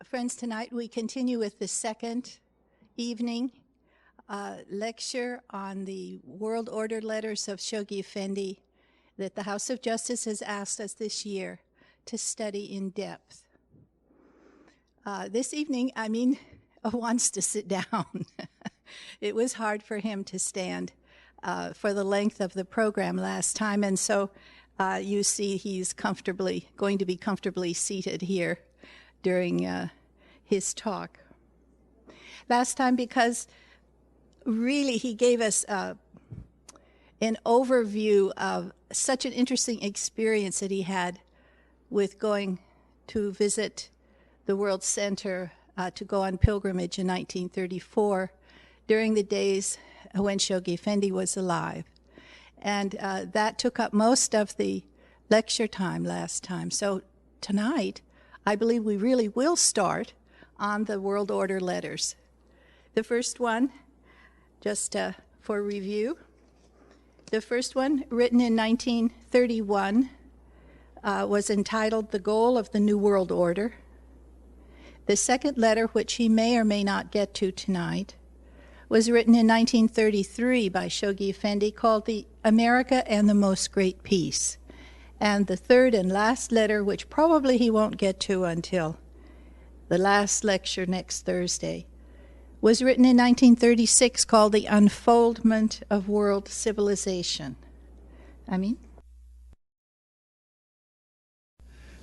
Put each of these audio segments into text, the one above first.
Friends, tonight we continue with the second evening lecture on the World Order Letters of Shoghi Effendi that the House of Justice has asked us this year to study in depth. This evening, Amin wants to sit down. It was hard for him to stand for the length of the program last time, and so you see he's going to be comfortably seated here during his talk. Last time, because really he gave us an overview of such an interesting experience that he had with going to visit the World Center to go on pilgrimage in 1934 during the days when Shoghi Effendi was alive. And that took up most of the lecture time last time. So tonight, I believe we really will start on the World Order letters. The first one, just for review, the first one, written in 1931, was entitled The Goal of the New World Order. The second letter, which he may or may not get to tonight, was written in 1933 by Shoghi Effendi, called The America and the Most Great Peace. And the third and last letter, which probably he won't get to until the last lecture next Thursday, was written in 1936, called The Unfoldment of World Civilization. Amin?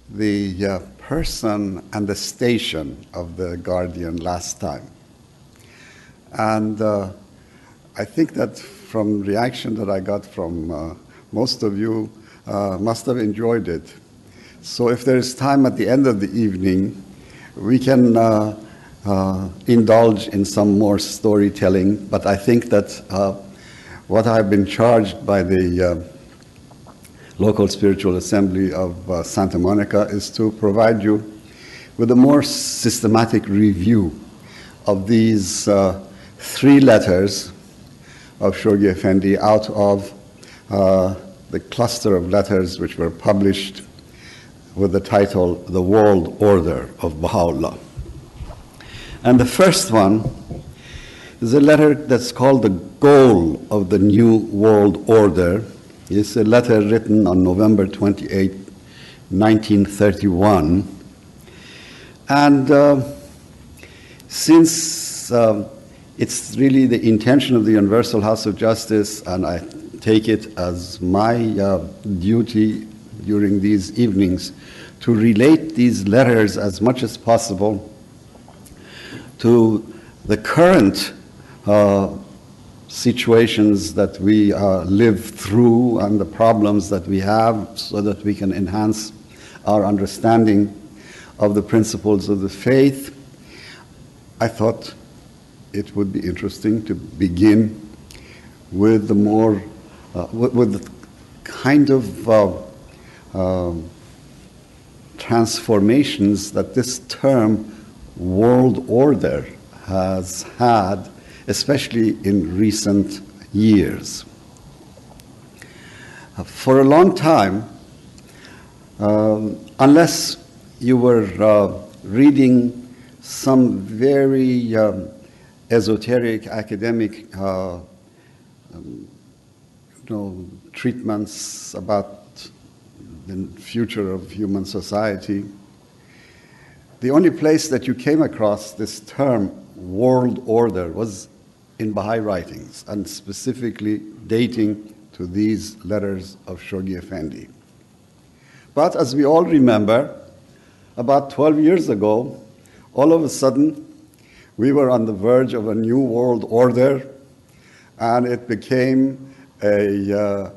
The person and the station of the Guardian last time. And I think that from reaction that I got from most of you, must have enjoyed it. So if there is time at the end of the evening, we can indulge in some more storytelling, but I think that what I've been charged by the local spiritual assembly of Santa Monica is to provide you with a more systematic review of these three letters of Shoghi Effendi out of the cluster of letters which were published with the title The World Order of Baha'u'llah. And the first one is a letter that's called The Goal of the New World Order. It's a letter written on November 28, 1931. And since it's really the intention of the Universal House of Justice, and I take it as my duty during these evenings to relate these letters as much as possible to the current situations that we live through and the problems that we have, so that we can enhance our understanding of the principles of the faith. I thought it would be interesting to begin with the more with the kind of transformations that this term world order has had, especially in recent years. For a long time, unless you were reading some very esoteric academic treatments about the future of human society, the only place that you came across this term world order was in Baha'i writings, and specifically dating to these letters of Shoghi Effendi. But as we all remember, about 12 years ago, all of a sudden, we were on the verge of a new world order, and it became a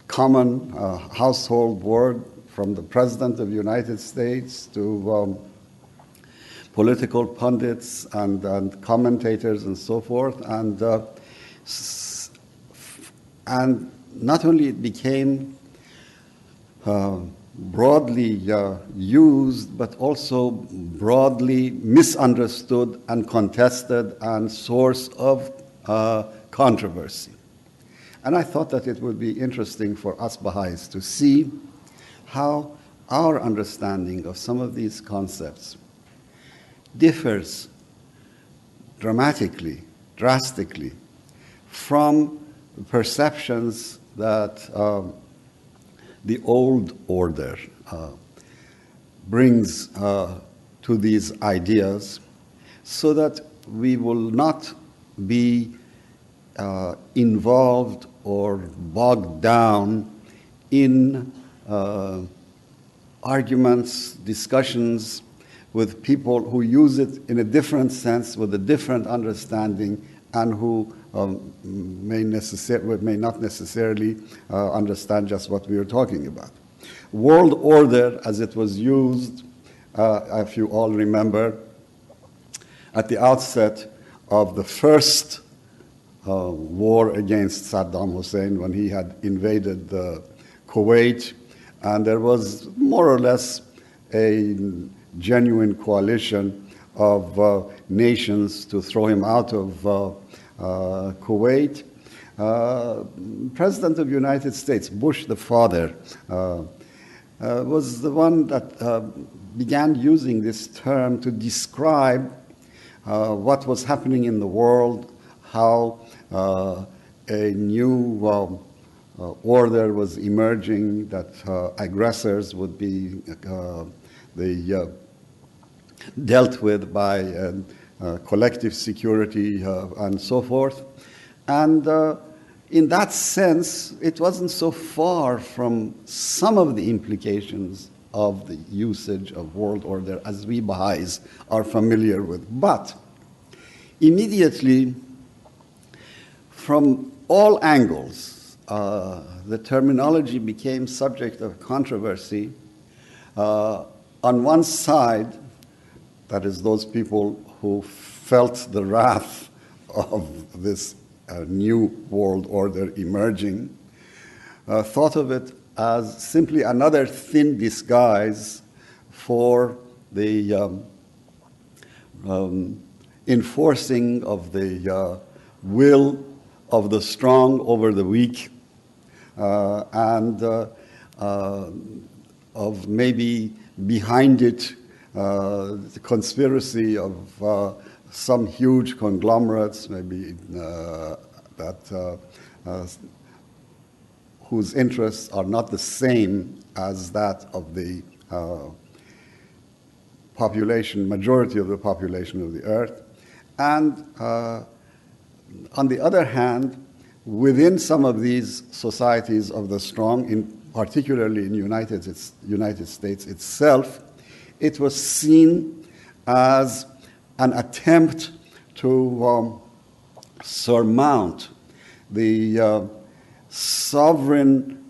common household word from the President of the United States to political pundits and commentators and so forth. And not only it became broadly used, but also broadly misunderstood and contested and source of controversy. And I thought that it would be interesting for us Baha'is to see how our understanding of some of these concepts differs drastically from perceptions that the old order brings to these ideas, so that we will not be involved or bogged down in arguments, discussions with people who use it in a different sense, with a different understanding, and who may not necessarily understand just what we are talking about. World order, as it was used, if you all remember, at the outset of the first war against Saddam Hussein, when he had invaded Kuwait, and there was more or less a genuine coalition of nations to throw him out of Kuwait. President of the United States, Bush the father, was the one that began using this term to describe what was happening in the world, how a new order was emerging, that aggressors would be dealt with by collective security and so forth. And in that sense, it wasn't so far from some of the implications of the usage of world order as we Baha'is are familiar with. But immediately, from all angles, the terminology became subject of controversy. On one side, that is those people who felt the wrath of this new world order emerging, thought of it as simply another thin disguise for the enforcing of the will of the strong over the weak, and of maybe behind it the conspiracy of some huge conglomerates, maybe whose interests are not the same as that of the majority of the population of the earth. And on the other hand, within some of these societies of the strong, particularly in the United States itself, it was seen as an attempt to surmount the sovereign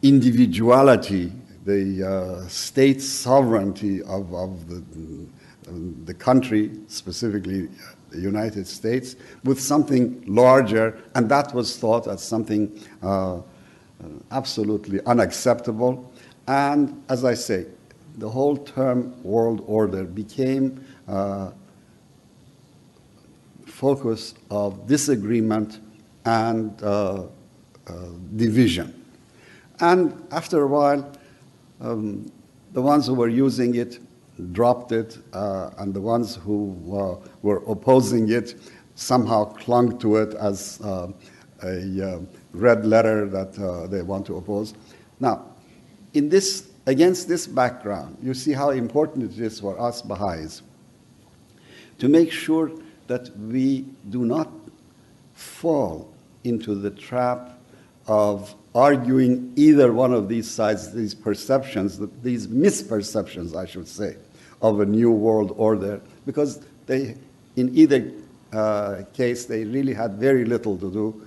individuality, the state sovereignty of the country, specifically the United States, with something larger, and that was thought as something absolutely unacceptable. And as I say, the whole term world order became focus of disagreement and division. And after a while, the ones who were using it dropped it, and the ones who were opposing it somehow clung to it as a red letter that they want to oppose. Now, against this background, you see how important it is for us Baha'is to make sure that we do not fall into the trap of arguing either one of these sides, these perceptions, these misperceptions, I should say, of a new world order, because in either case, they really had very little to do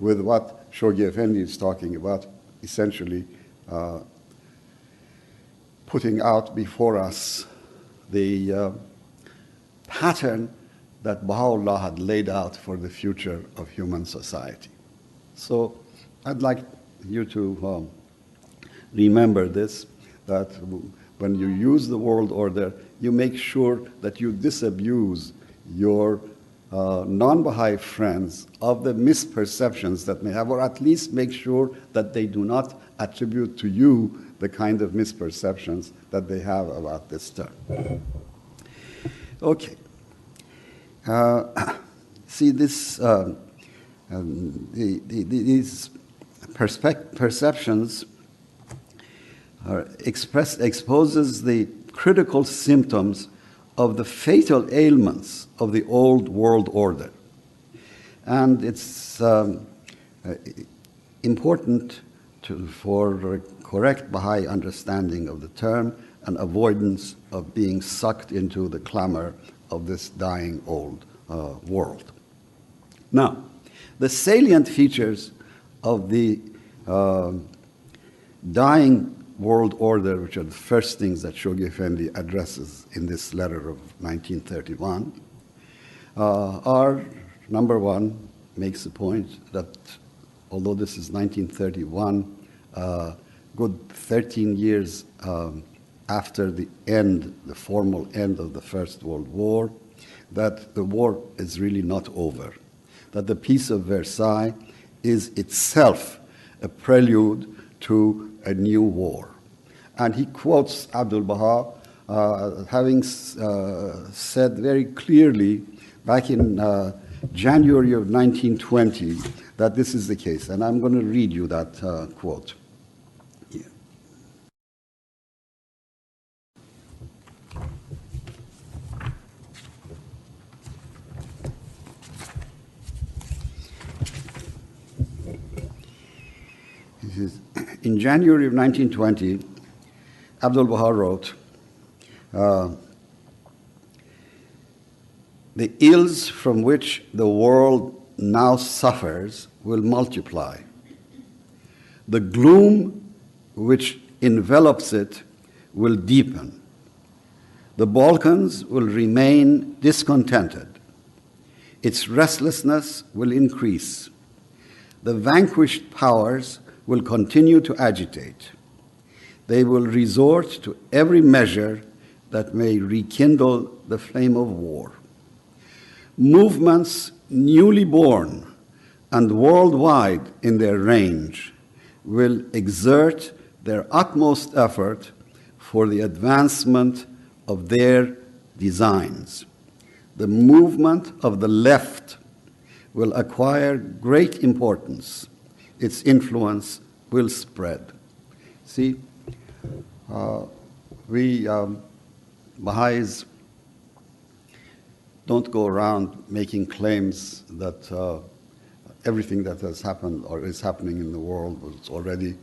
with what Shoghi Effendi is talking about, essentially putting out before us the pattern that Baha'u'llah had laid out for the future of human society. So I'd like you to remember this, that when you use the world order, you make sure that you disabuse your non-Baha'i friends of the misperceptions that may have, or at least make sure that they do not attribute to you the kind of misperceptions that they have about this term. Okay. See, this, these perceptions exposes the critical symptoms of the fatal ailments of the old world order. And it's important for a correct Baha'i understanding of the term and avoidance of being sucked into the clamor of this dying old world. Now, the salient features of the dying world order, which are the first things that Shoghi Effendi addresses in this letter of 1931, are, number one, makes the point that although this is 1931, good 13 years after the formal end of the First World War, that the war is really not over, that the Peace of Versailles is itself a prelude to a new war. And he quotes Abdul Baha having said very clearly back in January of 1920 that this is the case. And I'm going to read you that quote. Here. In January of 1920, Abdul Baha wrote, the ills from which the world now suffers will multiply. The gloom which envelops it will deepen. The Balkans will remain discontented. Its restlessness will increase. The vanquished powers will continue to agitate. They will resort to every measure that may rekindle the flame of war. Movements newly born and worldwide in their range will exert their utmost effort for the advancement of their designs. The movement of the left will acquire great importance. Its influence will spread. See, we Baha'is don't go around making claims that everything that has happened or is happening in the world was already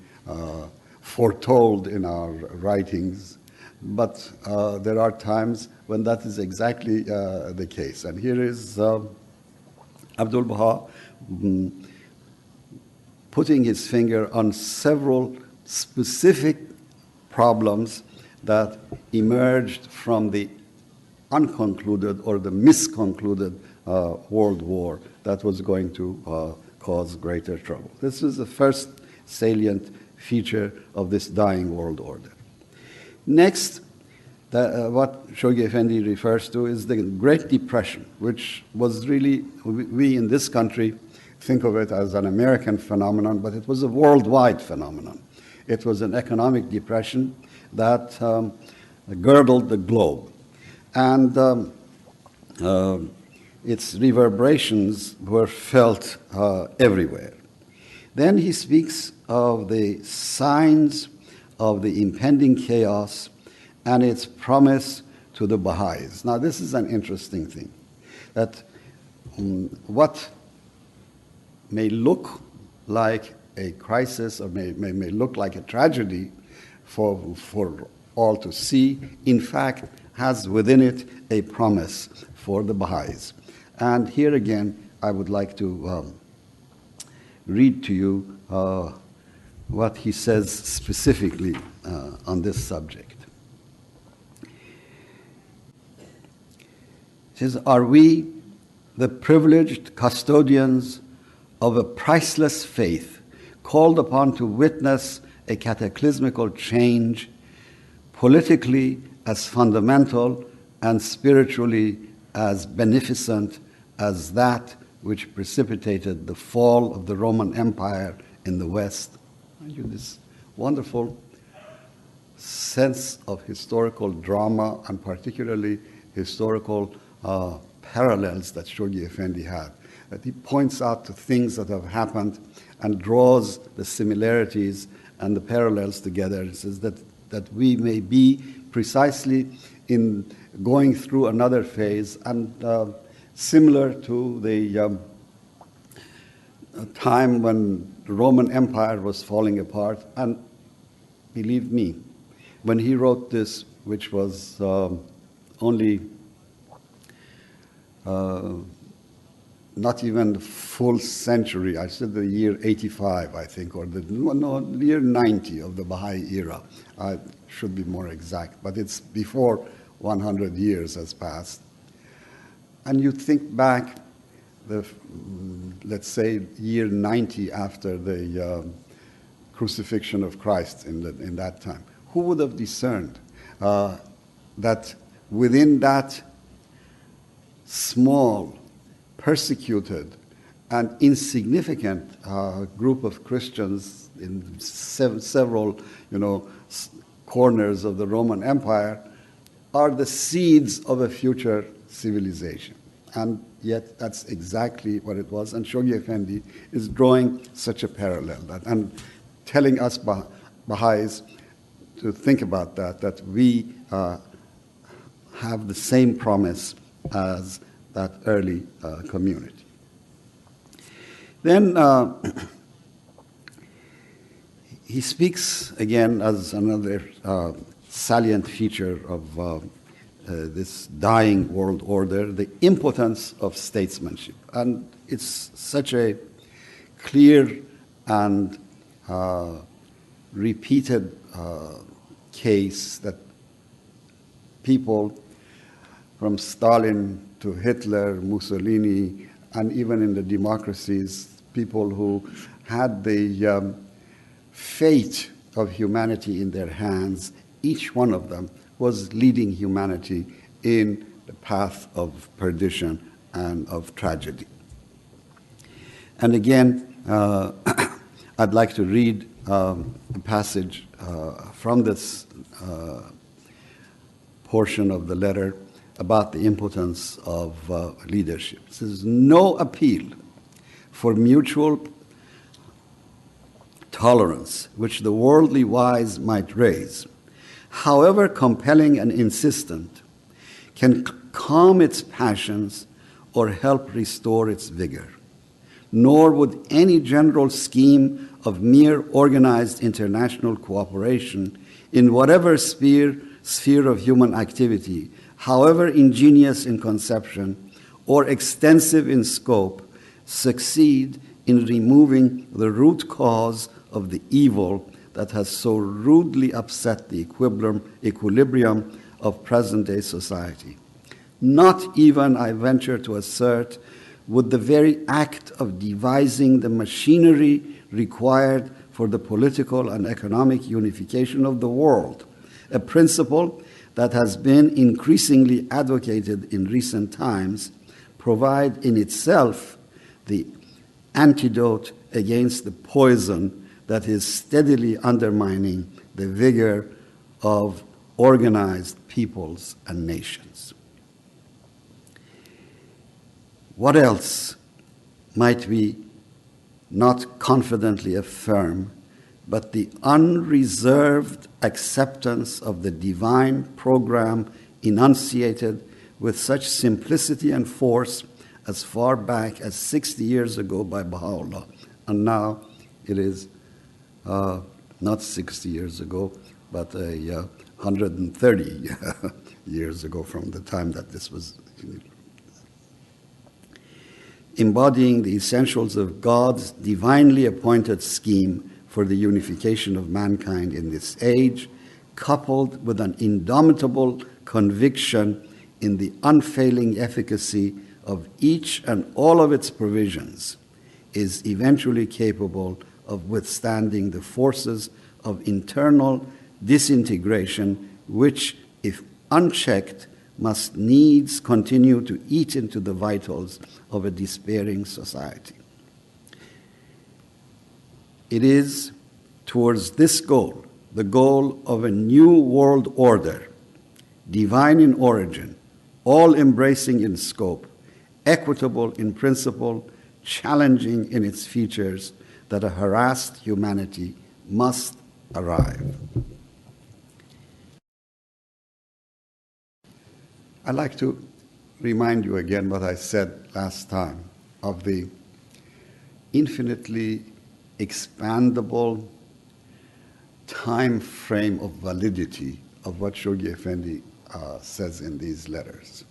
foretold in our writings. But there are times when that is exactly the case. And here is Abdul Baha putting his finger on several specific problems that emerged from the unconcluded or the misconcluded World War that was going to cause greater trouble. This is the first salient feature of this dying world order. Next, what Shoghi Effendi refers to is the Great Depression, which was really, we in this country think of it as an American phenomenon, but it was a worldwide phenomenon. It was an economic depression that girdled the globe. And its reverberations were felt everywhere. Then he speaks of the signs of the impending chaos and its promise to the Baha'is. Now, this is an interesting thing, that what may look like a crisis or may look like a tragedy for all to see, in fact, has within it a promise for the Baha'is. And here again, I would like to read to you what he says specifically on this subject. He says, "Are we, the privileged custodians of a priceless faith, called upon to witness a cataclysmical change, politically as fundamental and spiritually as beneficent as that which precipitated the fall of the Roman Empire in the West?" This wonderful sense of historical drama, and particularly historical parallels that Shoghi Effendi had. That he points out to things that have happened and draws the similarities and the parallels together. It says that we may be precisely in going through another phase, and similar to the time when the Roman Empire was falling apart. And believe me, when he wrote this, which was only not even the full century, I said the year 85, I think, or the year 90 of the Baha'i era. I should be more exact, but it's before 100 years has passed. And you think back, let's say, year 90 after the crucifixion of Christ in that time. Who would have discerned that within that small, persecuted, and insignificant group of Christians in several, corners of the Roman Empire are the seeds of a future civilization? And yet that's exactly what it was. And Shoghi Effendi is drawing such a parallel and telling us Baha'is to think about that we have the same promise as that early community. Then he speaks again as another salient feature of this dying world order, the impotence of statesmanship. And it's such a clear and repeated case that people from Stalin to Hitler, Mussolini, and even in the democracies, people who had the fate of humanity in their hands, each one of them was leading humanity in the path of perdition and of tragedy. And again, I'd like to read a passage from this portion of the letter about the impotence of leadership. It says, no appeal for mutual tolerance which the worldly wise might raise, however compelling and insistent, can calm its passions or help restore its vigor. Nor would any general scheme of mere organized international cooperation in whatever sphere of human activity, however ingenious in conception or extensive in scope, succeed in removing the root cause of the evil that has so rudely upset the equilibrium of present-day society. Not even, I venture to assert, would the very act of devising the machinery required for the political and economic unification of the world, a principle that has been increasingly advocated in recent times, provide in itself the antidote against the poison that is steadily undermining the vigor of organized peoples and nations. What else might we not confidently affirm but the unreserved acceptance of the divine program enunciated with such simplicity and force as far back as 60 years ago by Baha'u'llah. And now it is not 60 years ago, but 130 years ago from the time that this was embodying the essentials of God's divinely appointed scheme for the unification of mankind in this age, coupled with an indomitable conviction in the unfailing efficacy of each and all of its provisions, is eventually capable of withstanding the forces of internal disintegration which, if unchecked, must needs continue to eat into the vitals of a despairing society. It is towards this goal, the goal of a new world order, divine in origin, all-embracing in scope, equitable in principle, challenging in its features, that a harassed humanity must arrive. I'd like to remind you again what I said last time of the infinitely expandable time frame of validity of what Shoghi Effendi says in these letters.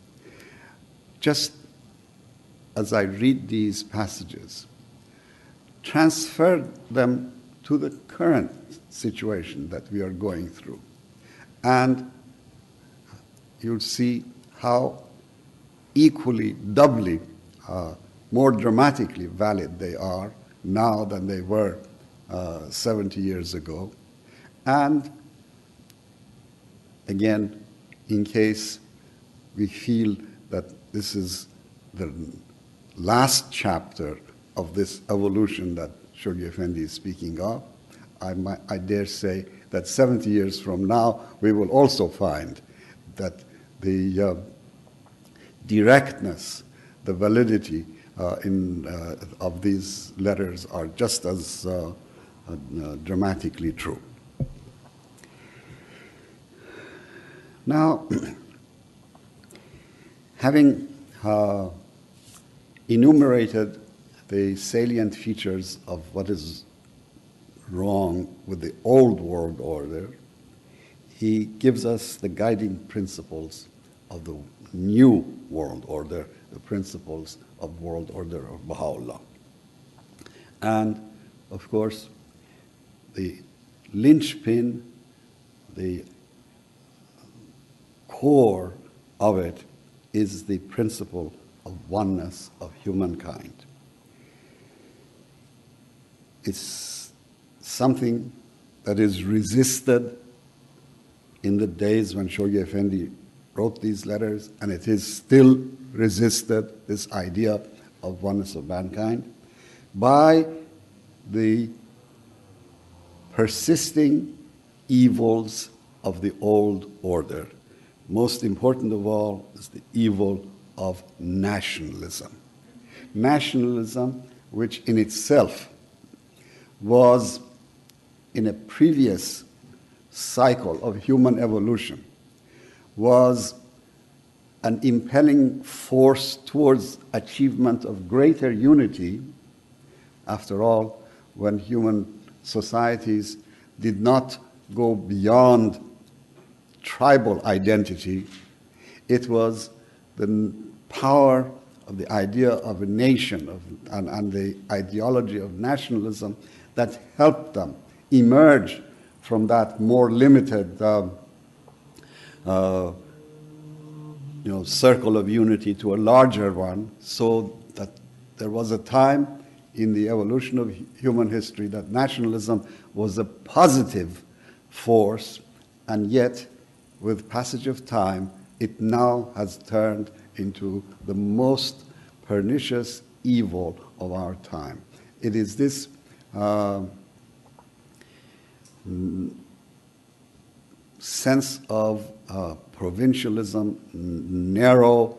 Just as I read these passages, transfer them to the current situation that we are going through, and you'll see how equally, doubly, more dramatically valid they are now than they were 70 years ago. And again, in case we feel that this is the last chapter of this evolution that Shoghi Effendi is speaking of, I dare say that 70 years from now, we will also find that the directness, the validity of these letters are just as dramatically true. Now, having enumerated the salient features of what is wrong with the old world order, he gives us the guiding principles of the new world order, the principles of world order of Baha'u'llah. And of course, the linchpin, the core of it is the principle of oneness of humankind. It's something that is resisted in the days when Shoghi Effendi wrote these letters, and it is still resisted, this idea of oneness of mankind, by the persisting evils of the old order. Most important of all is the evil of nationalism. Nationalism, which in itself was, in a previous cycle of human evolution, was an impelling force towards achievement of greater unity. After all, when human societies did not go beyond tribal identity, it was the power of the idea of a nation and the ideology of nationalism that helped them emerge from that more limited circle of unity to a larger one, so that there was a time in the evolution of human history that nationalism was a positive force, and yet, with passage of time, it now has turned into the most pernicious evil of our time. It is this sense of provincialism, narrow,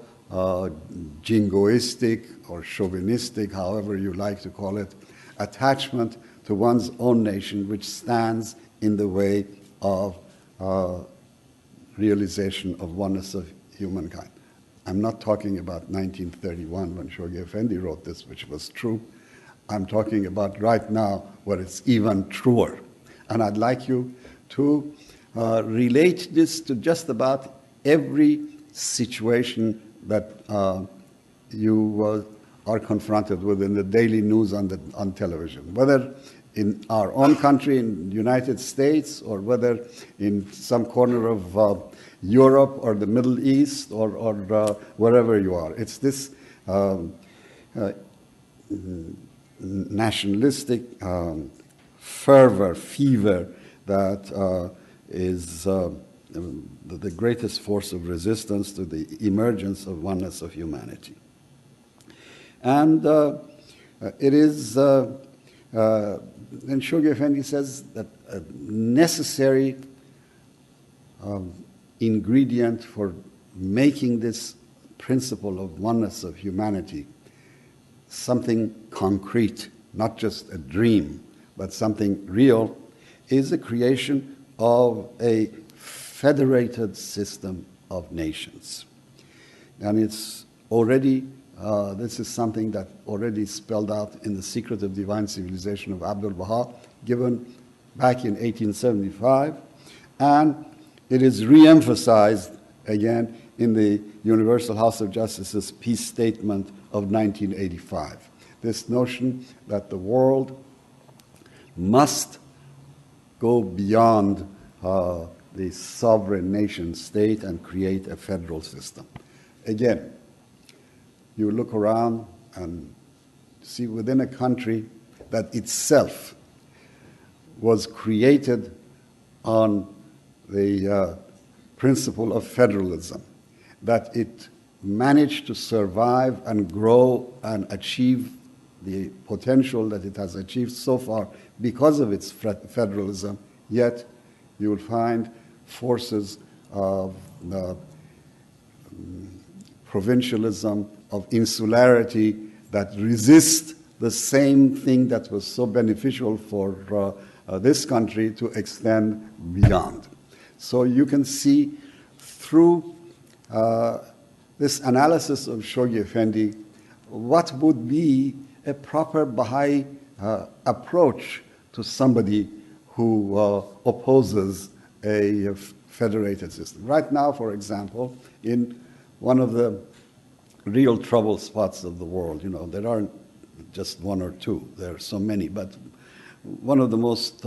jingoistic or chauvinistic, however you like to call it, attachment to one's own nation, which stands in the way of realization of oneness of humankind. I'm not talking about 1931 when Shoghi Effendi wrote this, which was true. I'm talking about right now where it's even truer. And I'd like you to relate this to just about every situation that you are confronted with in the daily news on television, whether in our own country, in the United States, or whether in some corner of Europe or the Middle East or wherever you are. It's this nationalistic fervor, fever that is the greatest force of resistance to the emergence of oneness of humanity. And it is then Shoghi Effendi says that a necessary ingredient for making this principle of oneness of humanity something concrete, not just a dream, but something real, is the creation of a federated system of nations. And it's already, this is something that already spelled out in The Secret of Divine Civilization of Abdul Baha, given back in 1875, and it is re-emphasized again in the Universal House of Justice's Peace Statement of 1985. This notion that the world must go beyond the sovereign nation state and create a federal system. Again, you look around and see within a country that itself was created on the principle of federalism, that it managed to survive and grow and achieve the potential that it has achieved so far because of its federalism, yet you will find forces of provincialism, of insularity that resist the same thing that was so beneficial for this country to extend beyond. So you can see through this analysis of Shoghi Effendi what would be a proper Baha'i approach to somebody who opposes a federated system. Right now, for example, in one of the real trouble spots of the world, you know, there aren't just one or two, there are so many, but one of the most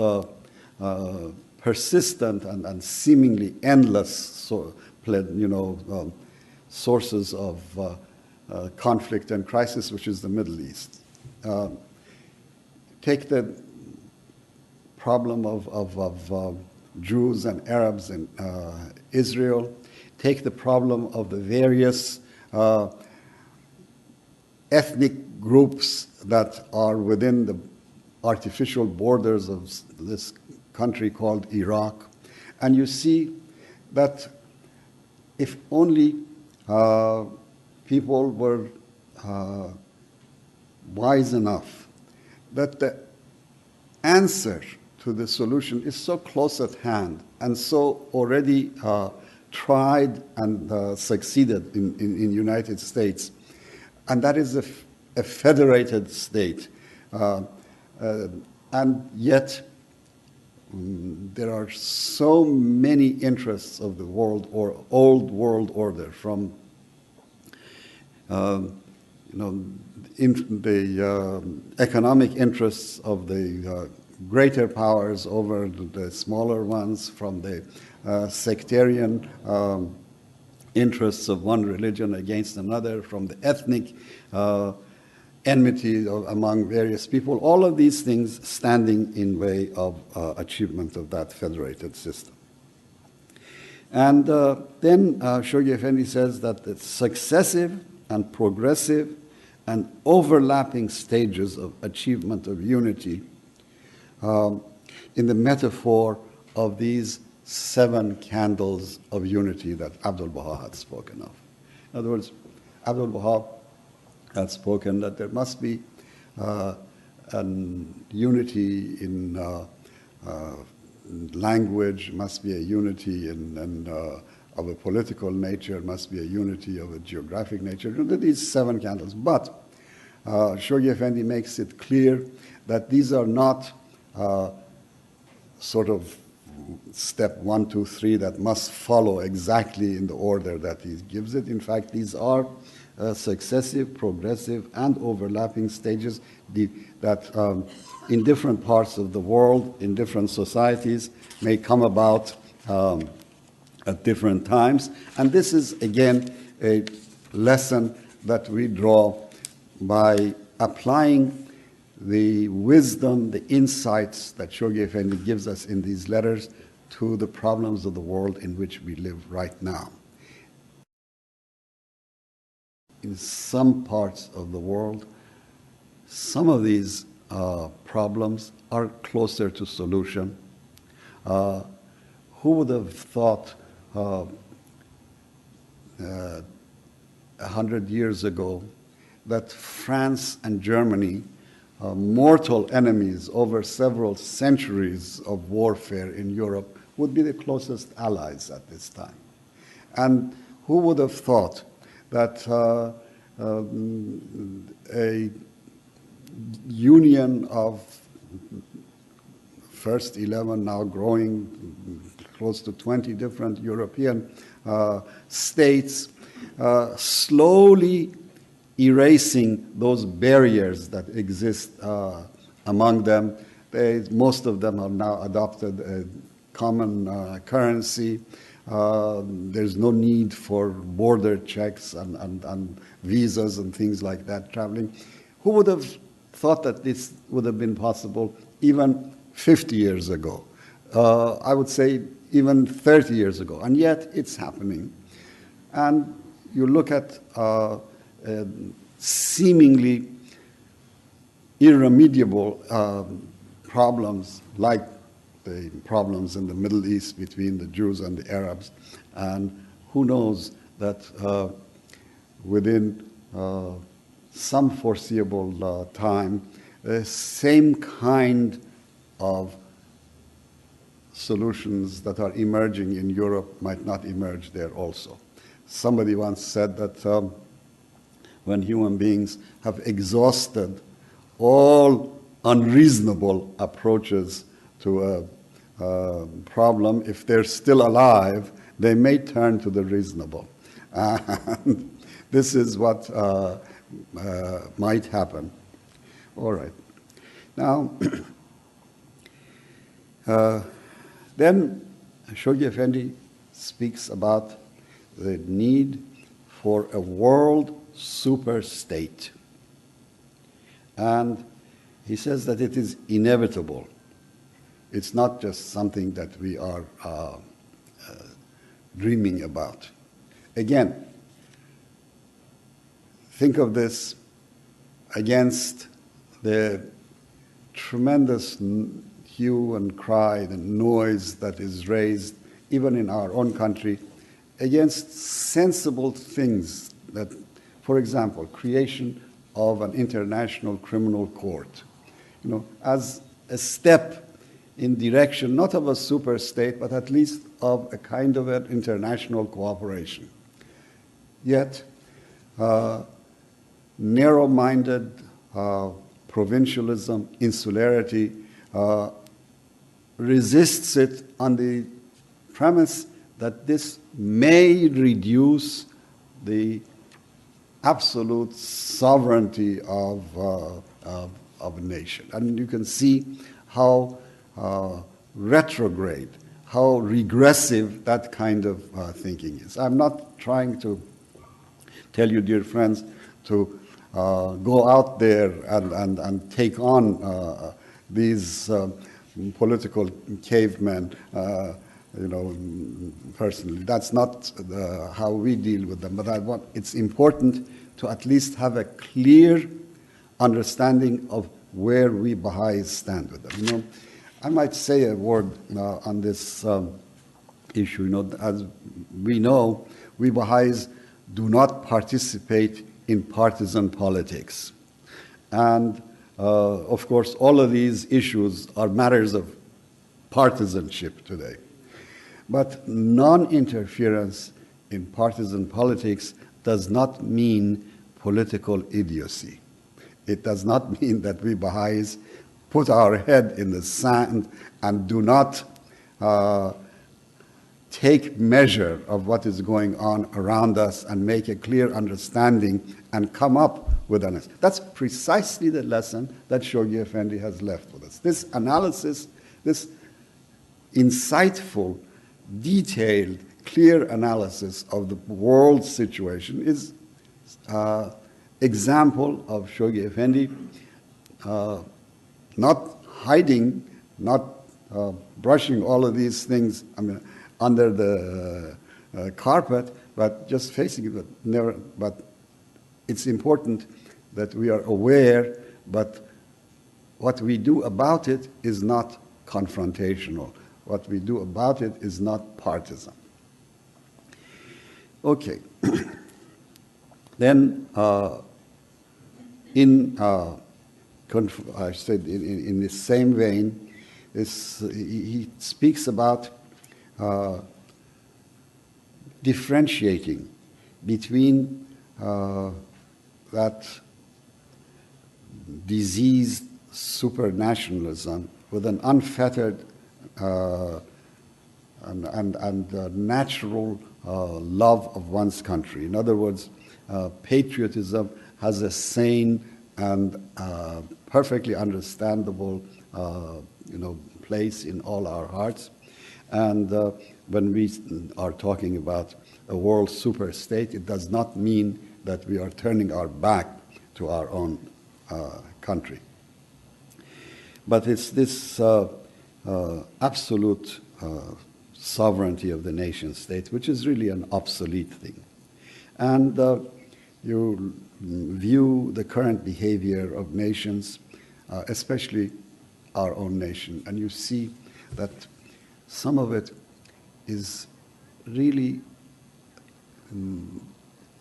persistent and seemingly endless sources of conflict and crisis, which is the Middle East. Take the problem of Jews and Arabs in Israel. Take the problem of the various ethnic groups that are within the artificial borders of this country called Iraq. And you see that if only people were wise enough, that the answer to the solution is so close at hand and so already tried and succeeded in United States, and that is a federated state. And yet, there are so many interests of the world or old world order, from in the economic interests of the greater powers over the smaller ones, from the sectarian interests of one religion against another, from the ethnic enmity among various people, all of these things standing in way of achievement of that federated system. And then Shoghi Effendi says that the successive and progressive and overlapping stages of achievement of unity in the metaphor of these 7 candles of unity that Abdul Baha had spoken of. In other words, Abdul Baha had spoken that there must be unity in language, must be a unity of a political nature, must be a unity of a geographic nature. These 7 candles. But Shoghi Effendi makes it clear that these are not sort of step 1, 2, 3 that must follow exactly in the order that he gives it. In fact, these are successive, progressive, and overlapping stages that in different parts of the world, in different societies, may come about at different times. And this is, again, a lesson that we draw by applying the wisdom, the insights that Shoghi Effendi gives us in these letters to the problems of the world in which we live right now. In some parts of the world, some of these problems are closer to solution. Who would have thought 100 years ago that France and Germany, mortal enemies over several centuries of warfare in Europe, would be the closest allies at this time? And who would have thought that a union of first 11, now growing close to 20 different European states, slowly erasing those barriers that exist among them. Most of them have now adopted a common currency. There's no need for border checks and visas and things like that traveling. Who would have thought that this would have been possible even 50 years ago? I would say even 30 years ago. And yet it's happening. And you look at seemingly irremediable problems like the problems in the Middle East between the Jews and the Arabs, and who knows that within some foreseeable time, the same kind of solutions that are emerging in Europe might not emerge there also. Somebody once said that when human beings have exhausted all unreasonable approaches to a problem, if they're still alive, they may turn to the reasonable. And this is what might happen. All right. Now, then Shoghi Effendi speaks about the need for a world super state. And he says that it is inevitable. It's not just something that we are dreaming about. Again, think of this against the tremendous hue and cry, the noise that is raised, even in our own country, against sensible things that, for example, creation of an international criminal court, as a step in direction not of a super state, but at least of a kind of an international cooperation. Yet, narrow-minded provincialism, insularity, resists it on the premise that this may reduce the absolute sovereignty of a nation. And you can see how retrograde, how regressive that kind of thinking is. I'm not trying to tell you, dear friends, to go out there and take on these political cavemen, personally. That's not how we deal with them. But it's important to at least have a clear understanding of where we Baha'is stand with them. I might say a word on this issue. As we know, we Baha'is do not participate in partisan politics. And of course, all of these issues are matters of partisanship today. But non-interference in partisan politics does not mean political idiocy. It does not mean that we Baha'is put our head in the sand and do not take measure of what is going on around us and make a clear understanding and come up with an answer. That's precisely the lesson that Shoghi Effendi has left with us. This analysis, this insightful, detailed, clear analysis of the world situation is example of Shoghi Effendi not hiding, not brushing all of these things under the carpet, but just facing it. But it's important that we are aware, but what we do about it is not confrontational. What we do about it is not partisan. Okay. Then, I said in the same vein, he speaks about differentiating between that diseased supernationalism with an unfettered and natural love of one's country. In other words, patriotism has a sane and perfectly understandable place in all our hearts. And when we are talking about a world superstate, it does not mean that we are turning our back to our own country. But it's this absolute sovereignty of the nation state, which is really an obsolete thing. And you view the current behavior of nations, especially our own nation, and you see that some of it is really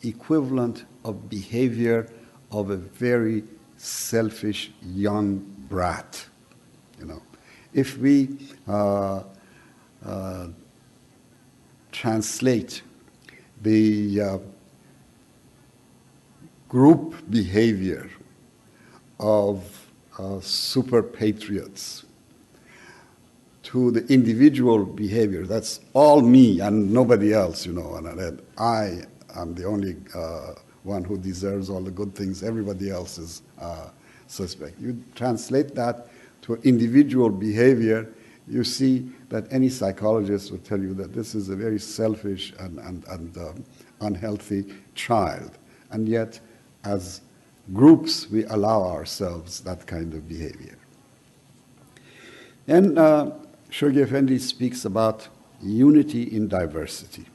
equivalent of behavior of a very selfish young brat. If we translate the group behavior of super patriots to the individual behavior, that's all me and nobody else, and I am the only one who deserves all the good things. Everybody else is suspect. You translate that to individual behavior, you see that any psychologist will tell you that this is a very selfish and unhealthy child. And yet, as groups, we allow ourselves that kind of behavior. And Shoghi Effendi speaks about unity in diversity.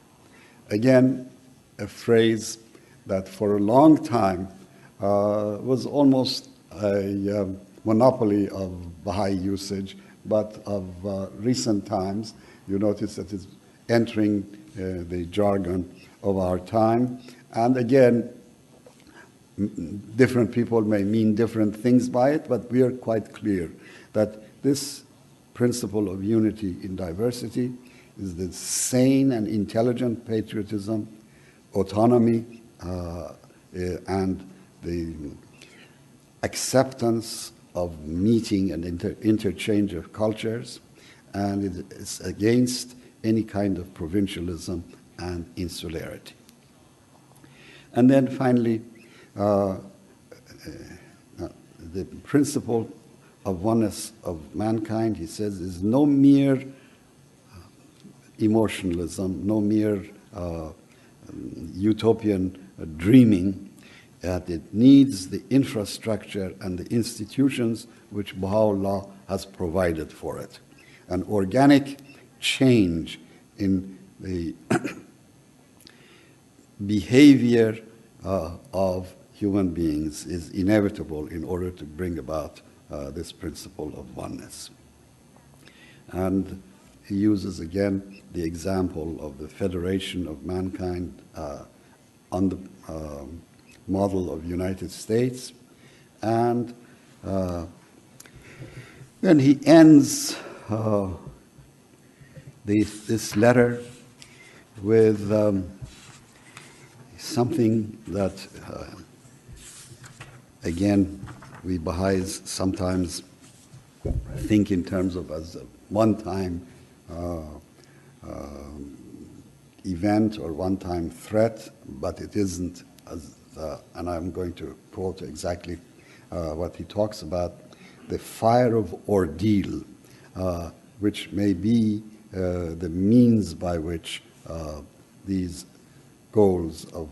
Again, a phrase that for a long time was almost a monopoly of Baha'i usage, but of recent times, you notice that it's entering the jargon of our time. And again, different people may mean different things by it, but we are quite clear that this principle of unity in diversity is the sane and intelligent patriotism, autonomy, and the acceptance of meeting and interchange of cultures, and it's against any kind of provincialism and insularity. And then finally, the principle of oneness of mankind, he says, is no mere emotionalism, no mere utopian dreaming, that it needs the infrastructure and the institutions which Baha'u'llah has provided for it. An organic change in the behavior of human beings is inevitable in order to bring about this principle of oneness. And he uses again the example of the federation of mankind on the model of United States. And then he ends this letter with something that, again, we Baha'is sometimes think in terms of as a one-time event or one-time threat, but it isn't. And I'm going to quote exactly what he talks about, the fire of ordeal, which may be the means by which these goals of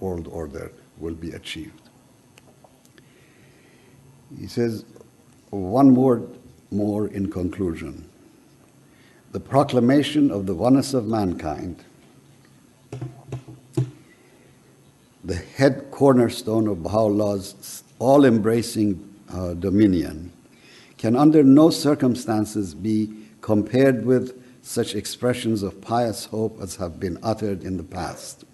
world order will be achieved. He says, one word more in conclusion. The proclamation of the oneness of mankind, the head cornerstone of Baha'u'llah's all-embracing dominion, can under no circumstances be compared with such expressions of pious hope as have been uttered in the past.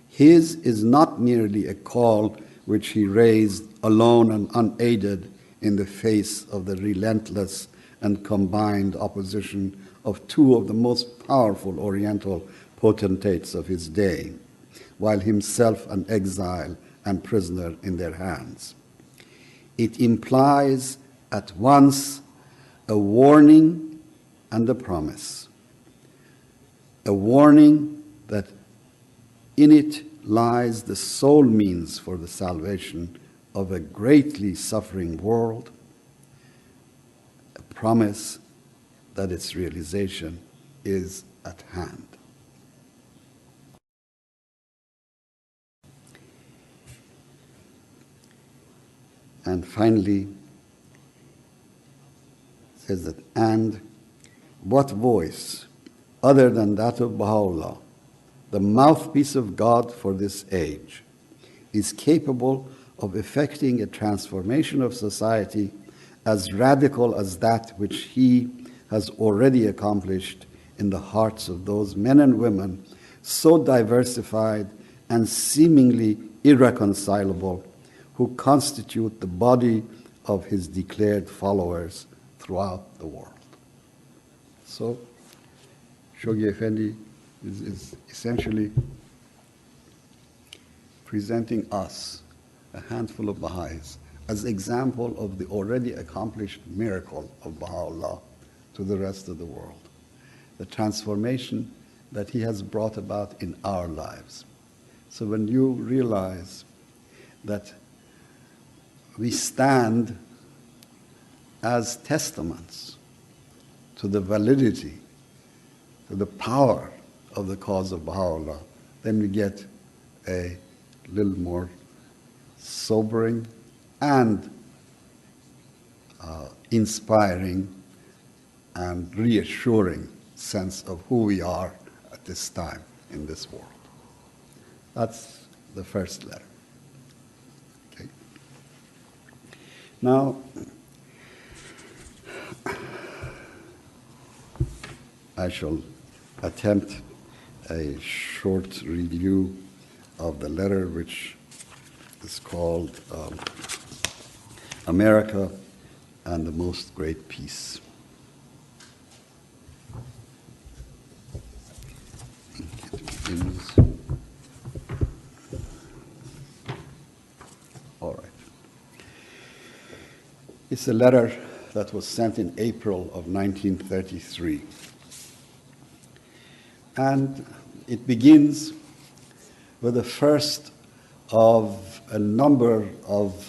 His is not merely a call which he raised alone and unaided in the face of the relentless and combined opposition of two of the most powerful Oriental potentates of his day, while himself an exile and prisoner in their hands. It implies at once a warning and a promise. A warning that in it lies the sole means for the salvation of a greatly suffering world, a promise that its realization is at hand. And finally, it says that, and what voice other than that of Baha'u'llah, the mouthpiece of God for this age, is capable of effecting a transformation of society as radical as that which he has already accomplished in the hearts of those men and women so diversified and seemingly irreconcilable, who constitute the body of his declared followers throughout the world. So, Shoghi Effendi is essentially presenting us, a handful of Baha'is, as example of the already accomplished miracle of Baha'u'llah to the rest of the world, the transformation that he has brought about in our lives. So when you realize that we stand as testaments to the validity, to the power of the cause of Baha'u'llah, then we get a little more sobering and inspiring and reassuring sense of who we are at this time in this world. That's the first letter. Okay. Now, I shall attempt a short review of the letter, which is called America and the Most Great Peace. It begins. All right. It's a letter that was sent in April of 1933. And it begins with the first of a number of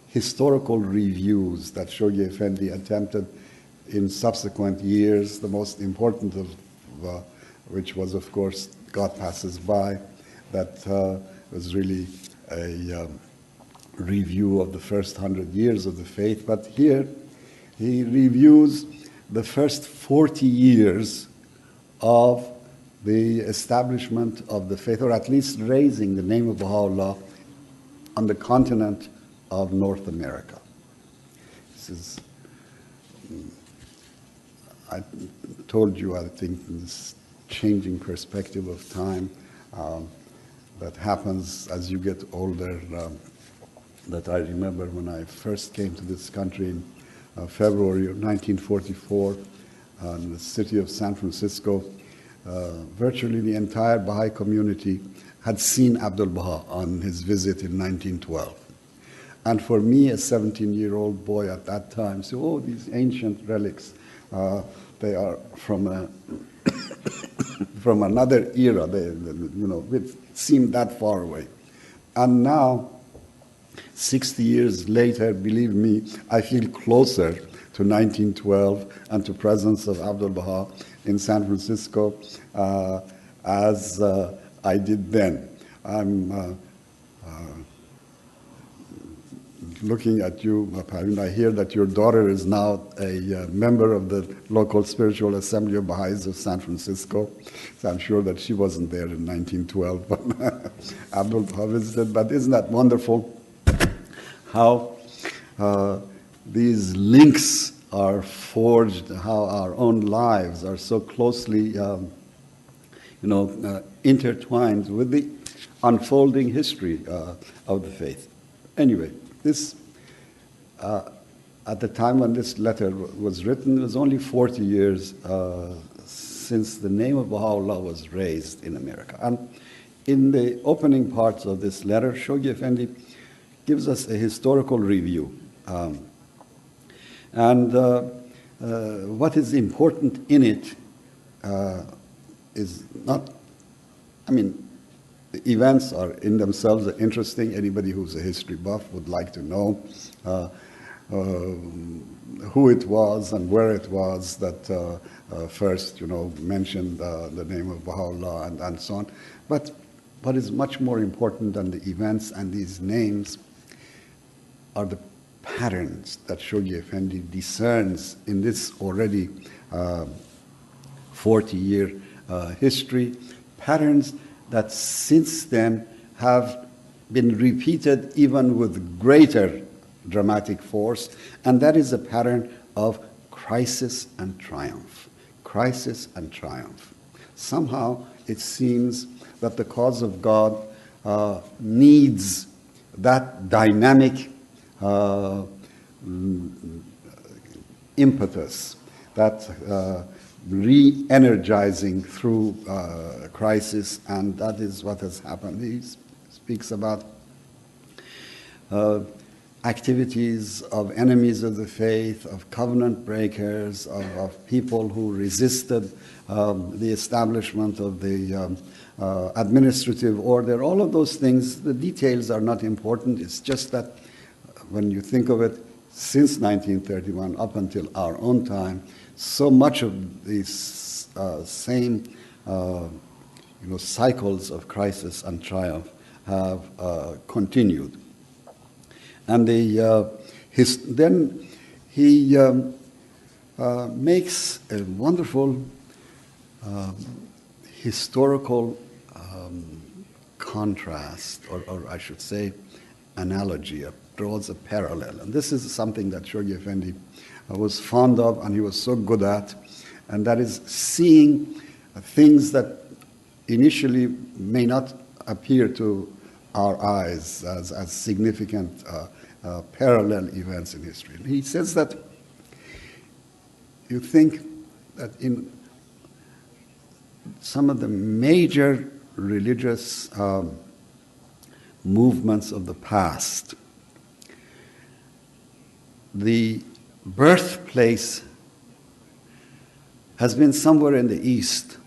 historical reviews that Shoghi Effendi attempted in subsequent years, the most important of which was, of course, God Passes By. That was really a review of the first 100 years of the faith. But here he reviews the first 40 years of the establishment of the faith, or at least raising the name of Baha'u'llah on the continent of North America. This is, I told you, I think, this changing perspective of time that happens as you get older, that I remember when I first came to this country in February of 1944 in the city of San Francisco. Virtually the entire Baha'i community had seen Abdul Baha on his visit in 1912. And for me, a 17-year-old boy at that time, said, oh, these ancient relics, they are from from another era. It seemed that far away. And now, 60 years later, believe me, I feel closer to 1912 and to presence of Abdul Baha in San Francisco as I did then. I'm looking at you, Parveen. I hear that your daughter is now a member of the local spiritual assembly of Baha'is of San Francisco. So I'm sure that she wasn't there in 1912, but Abdul Baha visited. But isn't that wonderful how these links are forged, how our own lives are so closely intertwined with the unfolding history of the faith. Anyway, this, at the time when this letter was written, it was only 40 years since the name of Baha'u'llah was raised in America. And in the opening parts of this letter, Shoghi Effendi gives us a historical review. What is important in it is not, the events are in themselves interesting. Anybody who's a history buff would like to know who it was and where it was that first, mentioned the name of Baha'u'llah and so on. But what is much more important than the events and these names are the patterns that Shoghi Effendi discerns in this already 40-year history, patterns that since then have been repeated even with greater dramatic force, and that is a pattern of crisis and triumph. Crisis and triumph. Somehow it seems that the cause of God needs that dynamic impetus, that re-energizing through crisis, and that is what has happened. He speaks about activities of enemies of the faith, of covenant breakers, of people who resisted the establishment of the administrative order. All of those things, the details are not important. It's just that when you think of it, since 1931 up until our own time, so much of these same cycles of crisis and triumph have continued. And then he makes a wonderful historical contrast, or I should say analogy, draws a parallel. And this is something that Shoghi Effendi was fond of and he was so good at, and that is seeing things that initially may not appear to our eyes as significant parallel events in history. He says that you think that in some of the major religious movements of the past, the birthplace has been somewhere in the East,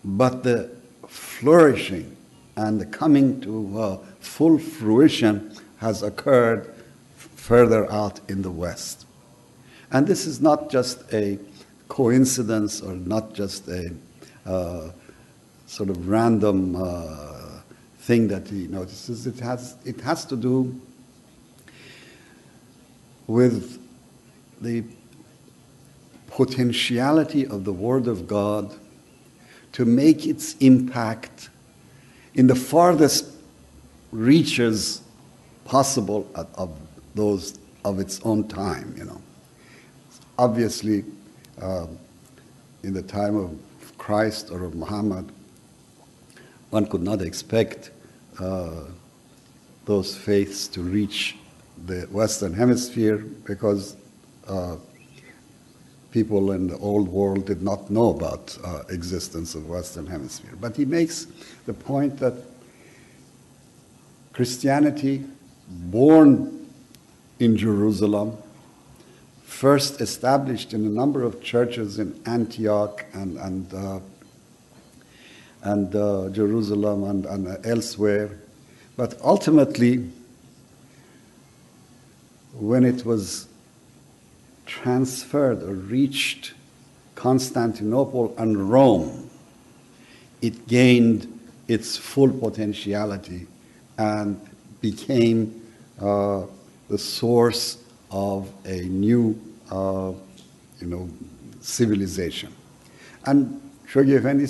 but the flourishing and the coming to full fruition has occurred further out in the West. And this is not just a coincidence or not just a sort of random thing that he notices. It has to do with the potentiality of the Word of God to make its impact in the farthest reaches possible of those of its own time. Obviously, in the time of Christ or of Muhammad, one could not expect those faiths to reach the Western Hemisphere because people in the old world did not know about existence of Western Hemisphere. But he makes the point that Christianity, born in Jerusalem, first established in a number of churches in Antioch and Jerusalem and elsewhere, but ultimately, when it was transferred or reached Constantinople and Rome, it gained its full potentiality and became the source of a new, civilization. And Shoghi Effendi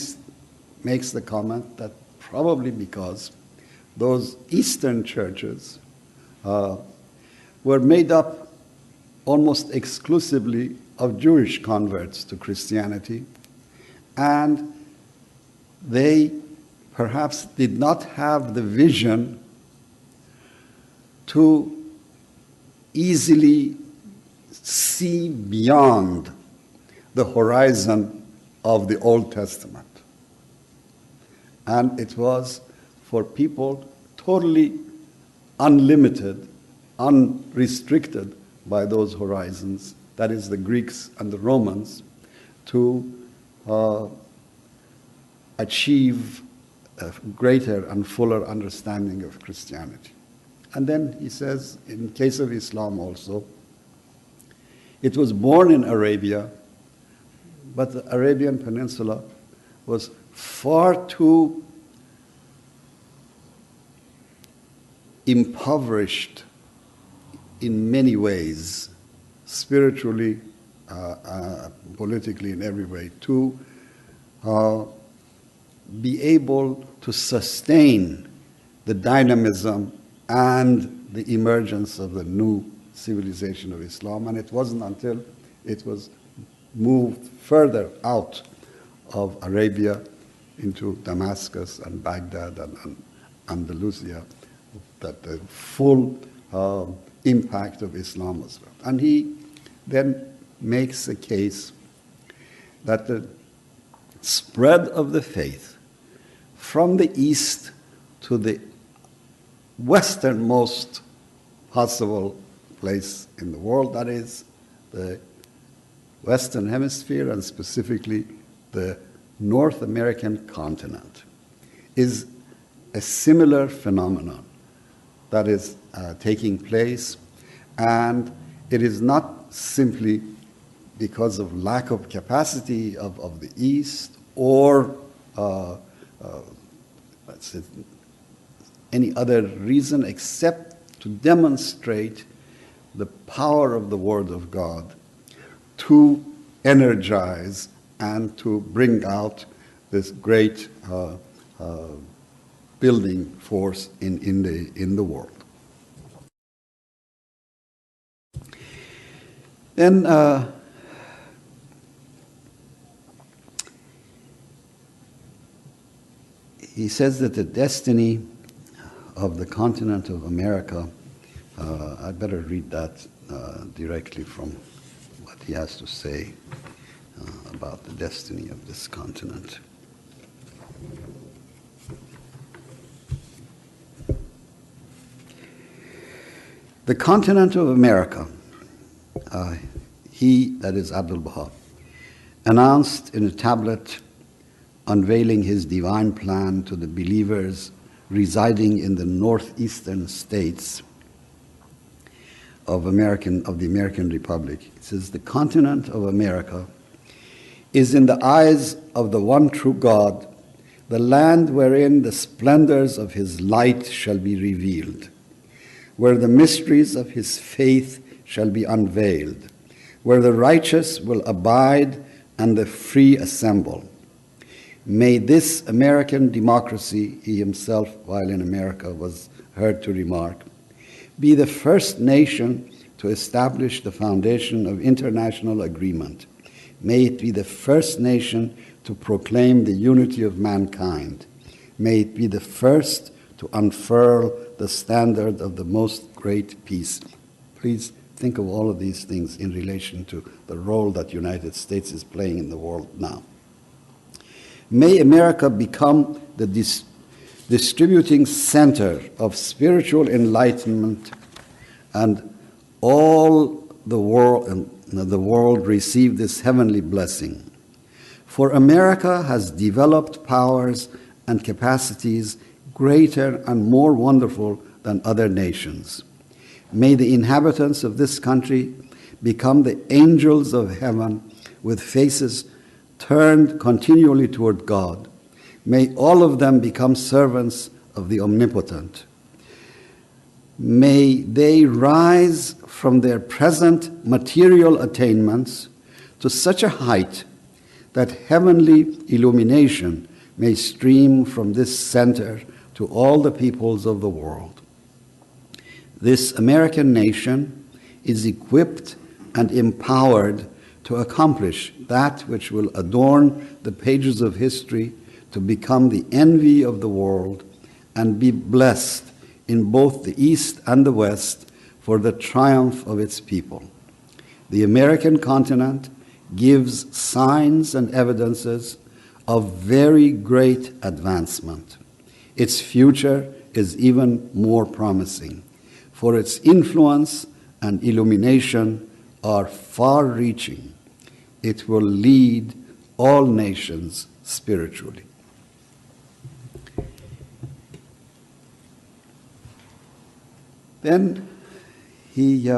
makes the comment that probably because those Eastern churches were made up almost exclusively of Jewish converts to Christianity, and they perhaps did not have the vision to easily see beyond the horizon of the Old Testament. And it was for people totally unlimited, unrestricted by those horizons, that is the Greeks and the Romans, to achieve a greater and fuller understanding of Christianity. And then he says, in case of Islam also, it was born in Arabia, but the Arabian Peninsula was far too impoverished in many ways, spiritually, politically, in every way, to be able to sustain the dynamism and the emergence of the new civilization of Islam. And it wasn't until it was moved further out of Arabia into Damascus and Baghdad and Andalusia that the full impact of Islam was felt. And he then makes a case that the spread of the faith from the east to the westernmost possible place in the world, that is the Western Hemisphere and specifically the North American continent, is a similar phenomenon that is taking place, and it is not simply because of lack of capacity of the East or let's say any other reason except to demonstrate the power of the Word of God to energize and to bring out this great building force in the world. Then he says that the destiny of the continent of America, I'd better read that directly from what he has to say about the destiny of this continent. The continent of America, he, that is Abdul Baha, announced in a tablet unveiling his divine plan to the believers residing in the northeastern states of the American Republic. It says, the continent of America is in the eyes of the one true God, the land wherein the splendors of his light shall be revealed, where the mysteries of his faith shall be unveiled, where the righteous will abide and the free assemble. May this American democracy, he himself, while in America, was heard to remark, be the first nation to establish the foundation of international agreement. May it be the first nation to proclaim the unity of mankind. May it be the first to unfurl the standard of the most great peace. Please think of all of these things in relation to the role that the United States is playing in the world now. May America become the distributing center of spiritual enlightenment, and all the world receive this heavenly blessing. For America has developed powers and capacities greater and more wonderful than other nations. May the inhabitants of this country become the angels of heaven with faces turned continually toward God. May all of them become servants of the Omnipotent. May they rise from their present material attainments to such a height that heavenly illumination may stream from this center to all the peoples of the world. This American nation is equipped and empowered to accomplish that which will adorn the pages of history, to become the envy of the world, and be blessed in both the East and the West for the triumph of its people. The American continent gives signs and evidences of very great advancement. Its future is even more promising, for its influence and illumination are far-reaching. It will lead all nations spiritually. Then he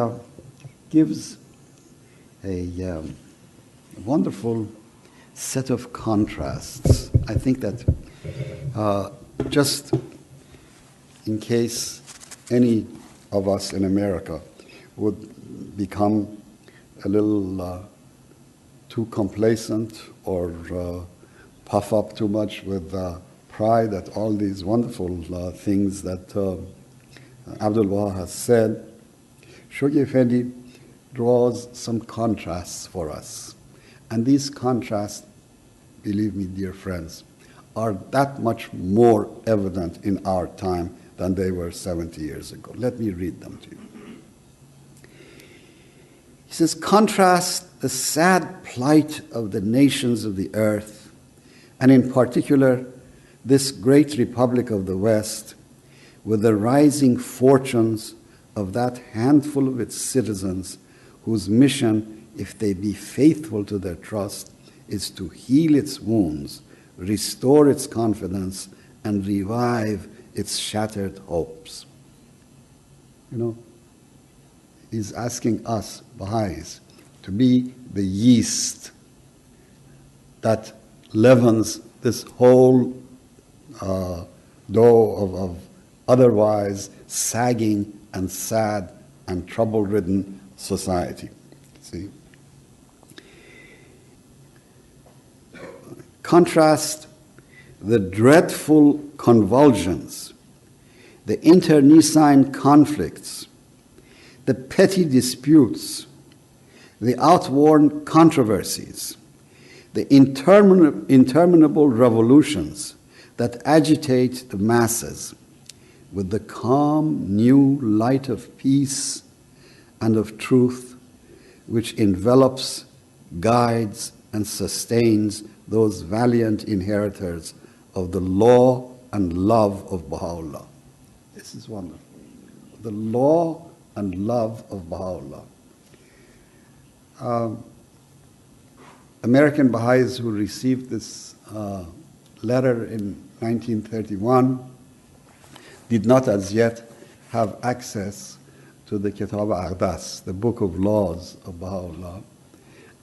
gives a wonderful set of contrasts. I think that just in case any of us in America would become a little too complacent or puff up too much with pride at all these wonderful things that Abdul Baha has said, Shoghi Effendi draws some contrasts for us. And these contrasts, believe me, dear friends, are that much more evident in our time than they were 70 years ago. Let me read them to you. He says, contrast the sad plight of the nations of the earth, and in particular, this great republic of the West, with the rising fortunes of that handful of its citizens whose mission, if they be faithful to their trust, is to heal its wounds, restore its confidence, and revive its shattered hopes. You know, he's asking us, Baha'is, to be the yeast that leavens this whole dough of otherwise sagging and sad and trouble-ridden society. See? Contrast the dreadful convulsions, the internecine conflicts, the petty disputes, the outworn controversies, the interminable revolutions that agitate the masses, with the calm new light of peace and of truth which envelops, guides, and sustains those valiant inheritors of the law and love of Baha'u'llah. This is wonderful. The law and love of Baha'u'llah. American Baha'is who received this letter in 1931 did not as yet have access to the Kitab Aqdas, the book of laws of Baha'u'llah,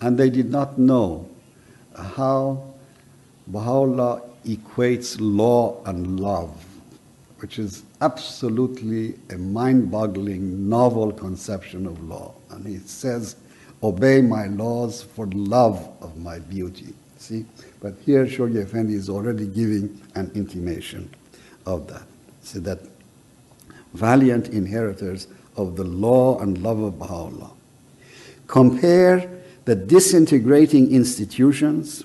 and they did not know how Baha'u'llah equates law and love, which is absolutely a mind-boggling, novel conception of law. And he says, obey my laws for love of my beauty. See? But here Shoghi Effendi is already giving an intimation of that. See, that valiant inheritors of the law and love of Baha'u'llah. Compare the disintegrating institutions,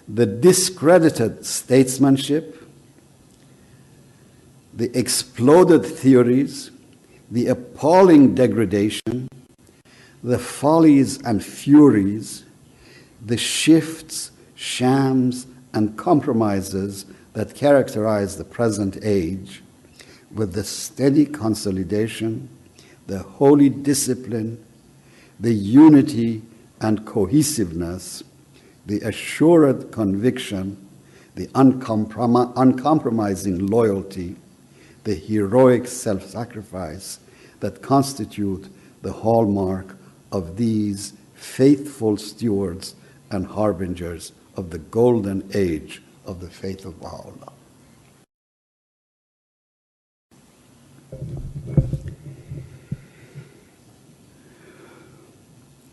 the discredited statesmanship, the exploded theories, the appalling degradation, the follies and furies, the shifts, shams, and compromises that characterize the present age, with the steady consolidation, the holy discipline, the unity and cohesiveness, the assured conviction, the uncompromising loyalty, the heroic self-sacrifice that constitute the hallmark of these faithful stewards and harbingers of the golden age of the faith of Baha'u'llah.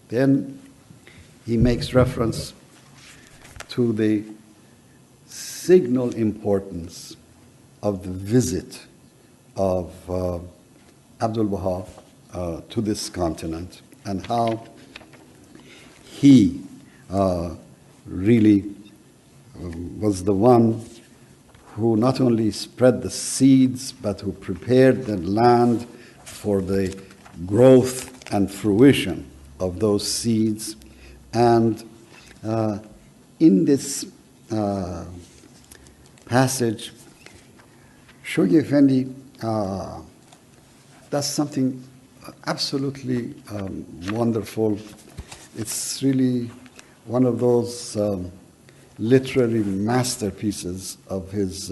Then he makes reference to the signal importance of the visit of Abdul Baha to this continent, and how he really was the one who not only spread the seeds, but who prepared the land for the growth and fruition of those seeds. And in this passage, Shoghi Effendi does something absolutely wonderful. It's really one of those literary masterpieces of his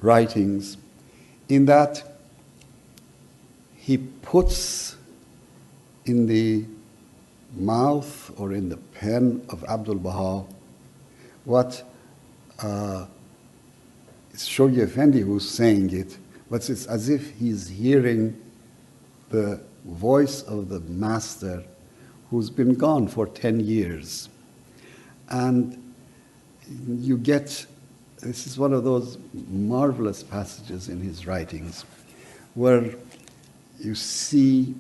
writings, in that he puts in the mouth or in the pen of Abdul Baha what it's Shoghi Effendi who's saying it, but it's as if he's hearing the voice of the master who's been gone for 10 years. And you get, this is one of those marvelous passages in his writings where you see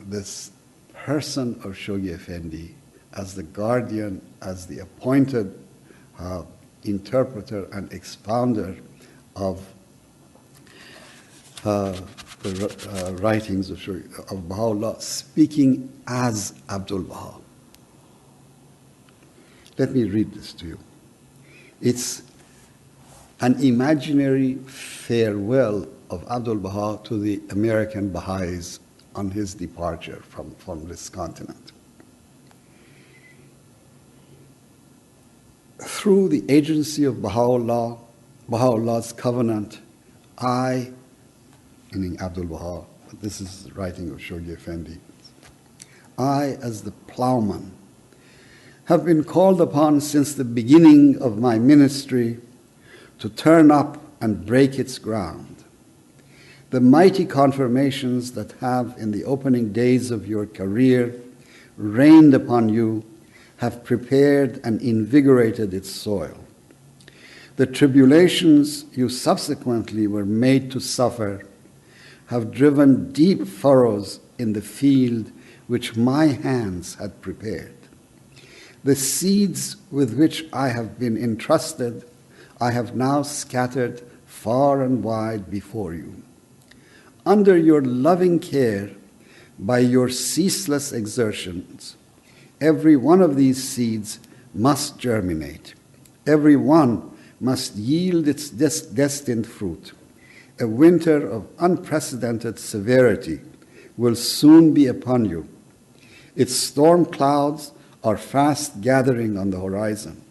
this person of Shoghi Effendi as the guardian, as the appointed interpreter and expounder of the writings of Baha'u'llah, speaking as Abdul Baha. Let me read this to you. It's an imaginary farewell of Abdul Baha to the American Baha'is on his departure from this continent. Through the agency of Baha'u'llah, Baha'u'llah's covenant, I, meaning Abdul Baha, but this is the writing of Shoghi Effendi, I, as the plowman, have been called upon since the beginning of my ministry to turn up and break its ground. The mighty confirmations that have, in the opening days of your career, rained upon you have prepared and invigorated its soil. The tribulations you subsequently were made to suffer have driven deep furrows in the field which my hands had prepared. The seeds with which I have been entrusted, I have now scattered far and wide before you. Under your loving care, by your ceaseless exertions, every one of these seeds must germinate. Every one must yield its destined fruit. A winter of unprecedented severity will soon be upon you. Its storm clouds are fast gathering on the horizon.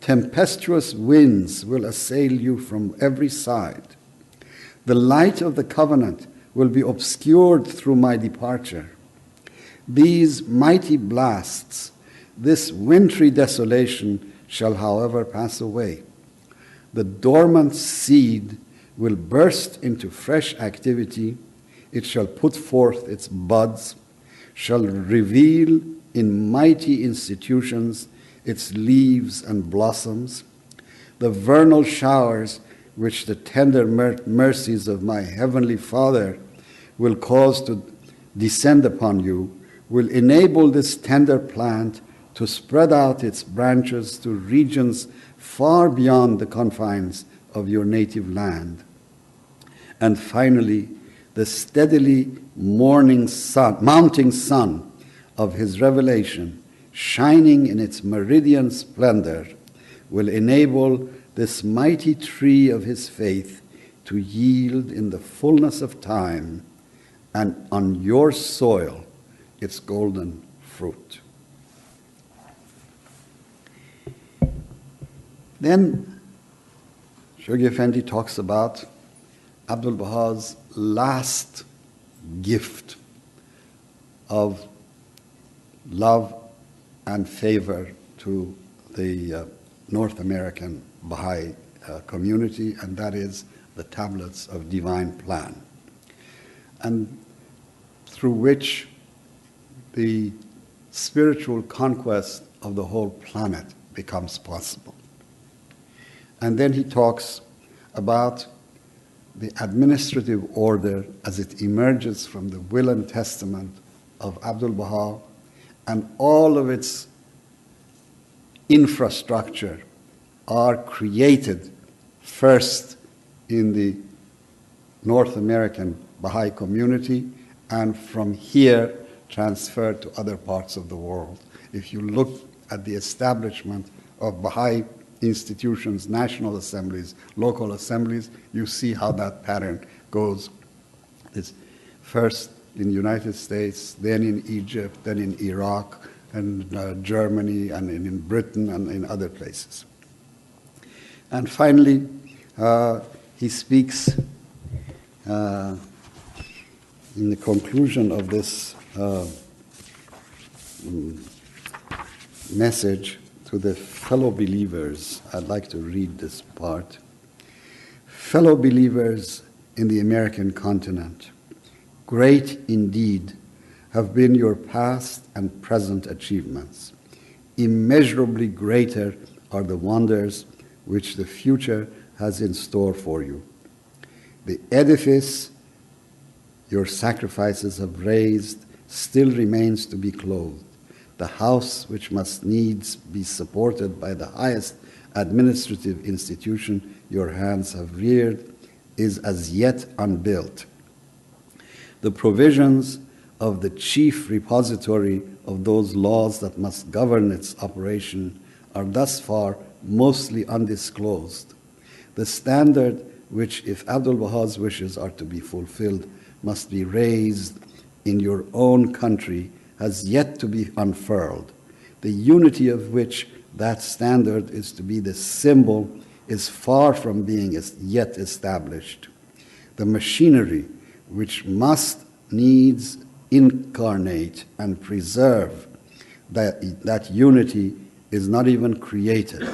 Tempestuous winds will assail you from every side. The light of the covenant will be obscured through my departure. These mighty blasts, this wintry desolation shall, however, pass away. The dormant seed will burst into fresh activity. It shall put forth its buds, shall reveal in mighty institutions its leaves and blossoms. The vernal showers which the tender mercies of my heavenly Father will cause to descend upon you will enable this tender plant to spread out its branches to regions far beyond the confines of your native land. And finally, the steadily mounting sun of his revelation, shining in its meridian splendor, will enable this mighty tree of his faith to yield in the fullness of time and on your soil its golden fruit. Then Shoghi Effendi talks about Abdul Baha's last gift of love and favor to the North American Baha'i community, and that is the tablets of divine plan, and through which the spiritual conquest of the whole planet becomes possible. And then he talks about the administrative order as it emerges from the will and testament of Abdul Baha and all of its infrastructure are created first in the North American Baha'i community, and from here transferred to other parts of the world. If you look at the establishment of Baha'i institutions, national assemblies, local assemblies, you see how that pattern goes. It's first in the United States, then in Egypt, then in Iraq, and Germany, and in Britain, and in other places. And finally, he speaks in the conclusion of this message to the fellow believers. I'd like to read this part. Fellow believers in the American continent, great indeed have been your past and present achievements. Immeasurably greater are the wonders which the future has in store for you. The edifice your sacrifices have raised still remains to be clothed. The house which must needs be supported by the highest administrative institution your hands have reared is as yet unbuilt. The provisions of the chief repository of those laws that must govern its operation are thus far mostly undisclosed. The standard which, if Abdul Baha's wishes are to be fulfilled, must be raised in your own country has yet to be unfurled. The unity of which that standard is to be the symbol is far from being yet established. The machinery which must needs incarnate and preserve that unity is not even created.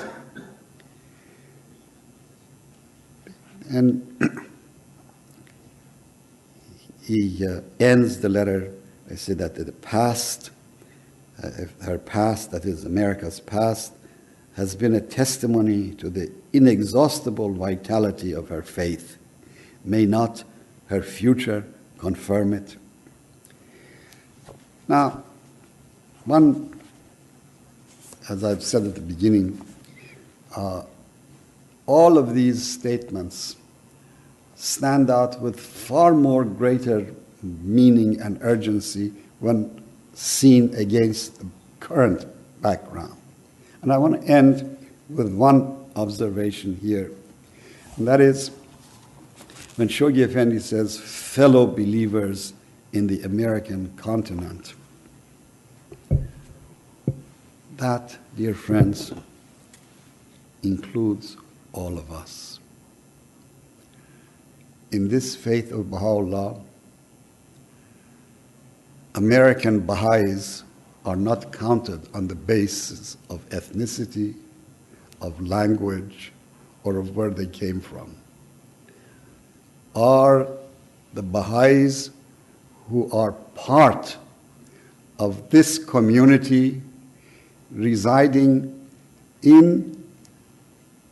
And he ends the letter. I say that the past, her past, that is America's past, has been a testimony to the inexhaustible vitality of her faith. May not her future confirm it? Now, one, as I've said at the beginning, all of these statements stand out with far more greater meaning and urgency when seen against the current background. And I want to end with one observation here, and that is when Shoghi Effendi says, fellow believers in the American continent. That, dear friends, includes all of us. In this faith of Baha'u'llah, American Baha'is are not counted on the basis of ethnicity, of language, or of where they came from. Are the Baha'is who are part of this community residing in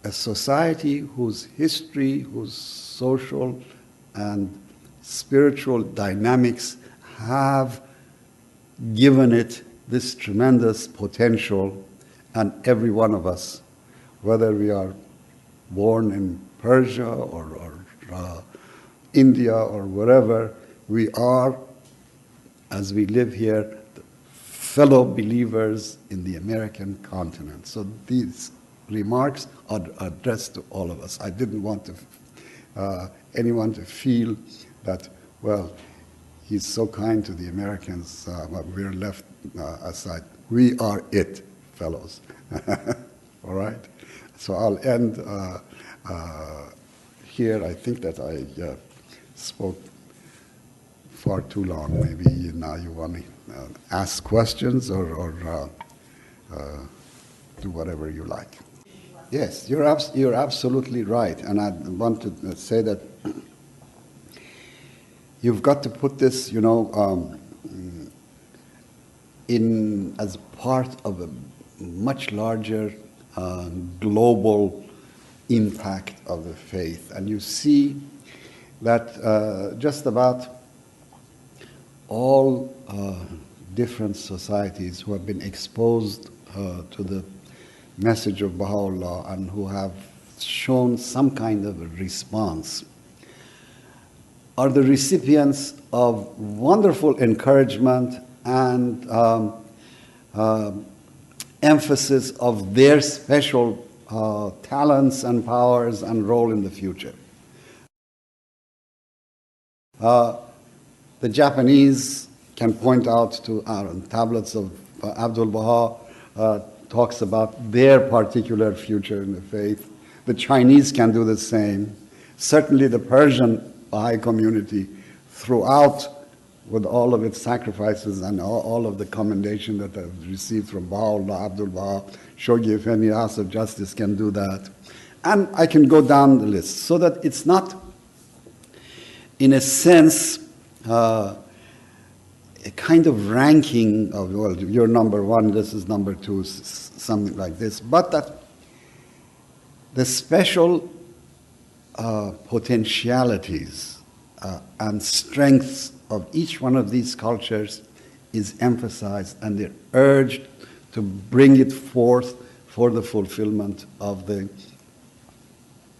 a society whose history, whose social and spiritual dynamics have given it this tremendous potential, and every one of us, whether we are born in Persia or India or wherever, we are, as we live here, fellow believers in the American continent. So these remarks are addressed to all of us. I didn't want anyone to feel that, well, he's so kind to the Americans, but we're left aside. We are it, fellows. All right? So I'll end here. I think that I spoke far too long. Maybe now you want to ask questions or do whatever you like. Yes, you're absolutely right. And I want to say that you've got to put this, in as part of a much larger global impact of the faith. And you see that just about all different societies who have been exposed to the message of Baha'u'llah and who have shown some kind of a response are the recipients of wonderful encouragement and emphasis of their special talents and powers and role in the future. The Japanese can point out to tablets of Abdul Baha, talks about their particular future in the faith. The Chinese can do the same. Certainly the Persian Baha'i community throughout, with all of its sacrifices and all of the commendation that they've received from Baha'u'llah, Abdul Baha, Shoghi Effendi, House of Justice can do that. And I can go down the list, so that it's not, in a sense, a kind of ranking of, well, you're number one, this is number two, something like this, but that the special potentialities and strengths of each one of these cultures is emphasized, and they're urged to bring it forth for the fulfillment of the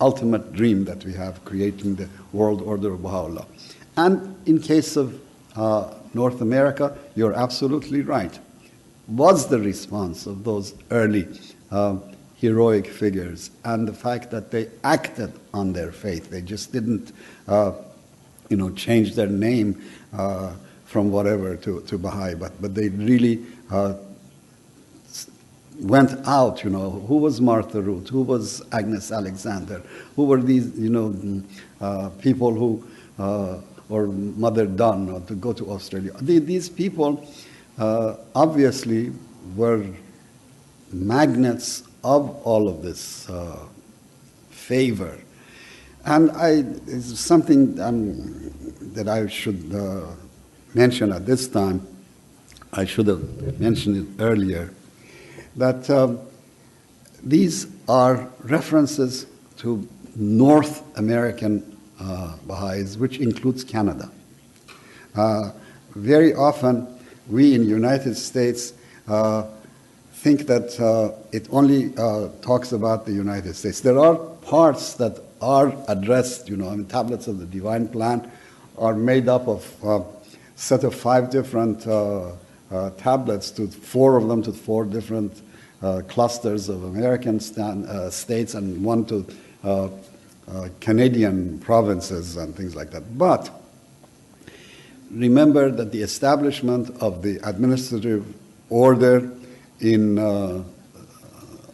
ultimate dream that we have, creating the world order of Baha'u'llah. And in case of North America, you're absolutely right. Was the response of those early heroic figures, and the fact that they acted on their faith. They just didn't, change their name from whatever to Baha'i, but they really went out. Who was Martha Ruth? Who was Agnes Alexander? Who were these, people who, or Mother Dunn, or to go to Australia? These people obviously were magnets of all of this favor. And it's something that I should mention at this time. I should have mentioned it earlier, that these are references to North American Baha'is, which includes Canada. Very often, we in the United States think that it only talks about the United States. There are parts that are addressed, tablets of the Divine Plan are made up of a set of 5 different tablets, to 4 of them to 4 different clusters of American states, and 1 to Canadian provinces and things like that. But remember that the establishment of the administrative order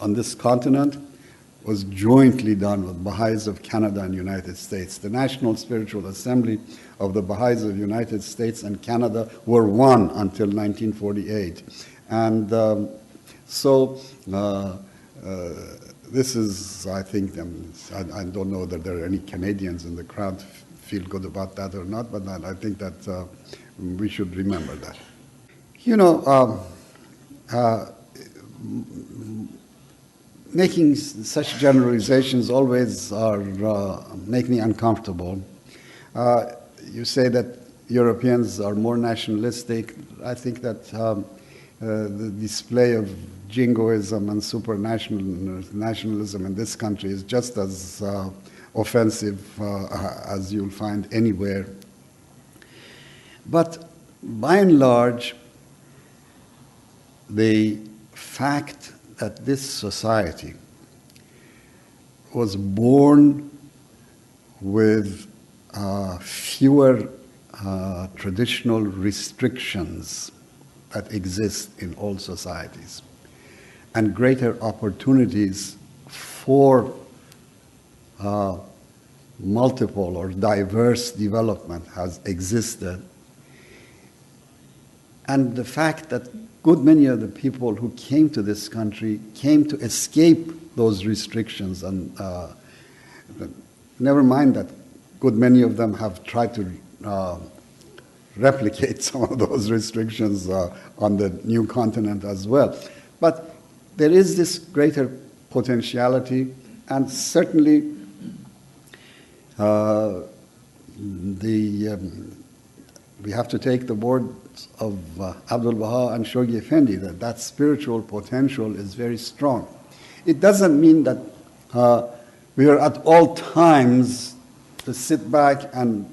on this continent was jointly done with Baha'is of Canada and United States. The National Spiritual Assembly of the Baha'is of United States and Canada were one until 1948. And this is, I think, I don't know that there are any Canadians in the crowd feel good about that or not, but I think that we should remember that. Making such generalizations always make me uncomfortable. You say that Europeans are more nationalistic. I think that the display of jingoism and nationalism in this country is just as offensive as you'll find anywhere. But by and large, the fact that this society was born with fewer traditional restrictions that exist in all societies, and greater opportunities for multiple or diverse development has existed. And the fact that good many of the people who came to this country came to escape those restrictions, and never mind that good many of them have tried to replicate some of those restrictions on the new continent as well. But there is this greater potentiality, and certainly we have to take the words of Abdul Baha and Shoghi Effendi, that spiritual potential is very strong. It doesn't mean that we are at all times to sit back and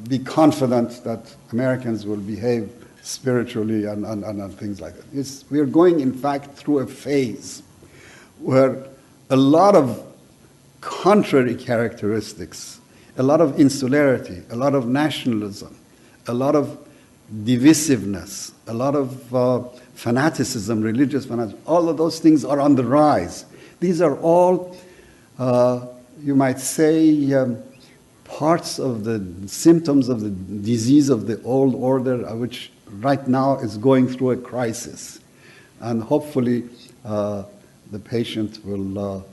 be confident that Americans will behave spiritually and things like that. We are going, in fact, through a phase where a lot of contrary characteristics, a lot of insularity, a lot of nationalism, a lot of divisiveness, a lot of fanaticism, religious fanaticism, all of those things are on the rise. These are all, you might say, parts of the symptoms of the disease of the old order, which right now is going through a crisis. And hopefully the patient will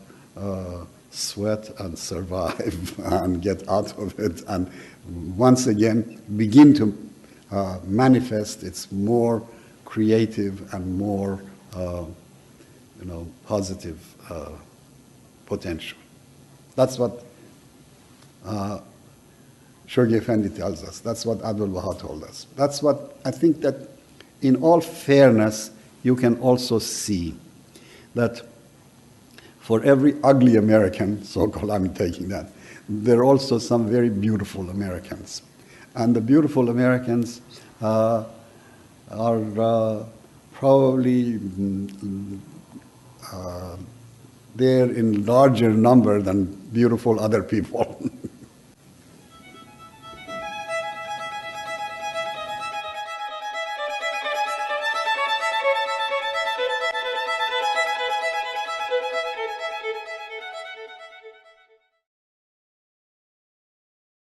sweat and survive and get out of it and once again begin to manifest its more creative and more positive potential. That's what Shoghi Effendi tells us. That's what Abdul Baha told us. That's what I think that in all fairness you can also see that for every ugly American, so-called, I'm taking that, there are also some very beautiful Americans. And the beautiful Americans are probably there in larger number than beautiful other people.